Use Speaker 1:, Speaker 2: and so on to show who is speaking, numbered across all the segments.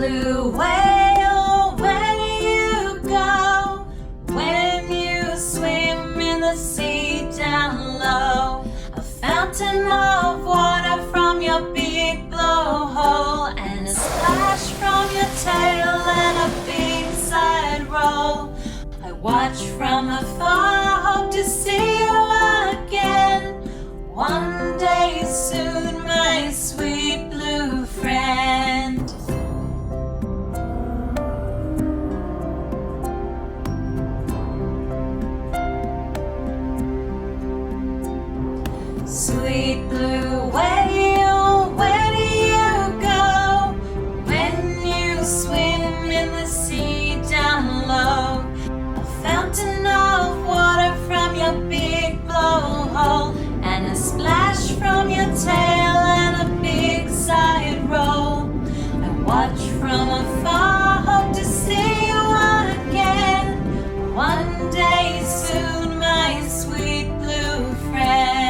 Speaker 1: blue whale, where do you go when you swim in the sea down low? A fountain of water from your big blowhole, and a splash from your tail and a big side roll. I watch from afar, hope to see you again one day soon, my sweet blue friend. Sweet blue whale, where do you go when you swim in the sea down low? A fountain of water from your big blowhole, and a splash from your tail and a big side roll. I watch from afar, hope to see you again one day soon, my sweet blue friend.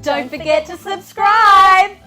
Speaker 2: Don't forget to subscribe!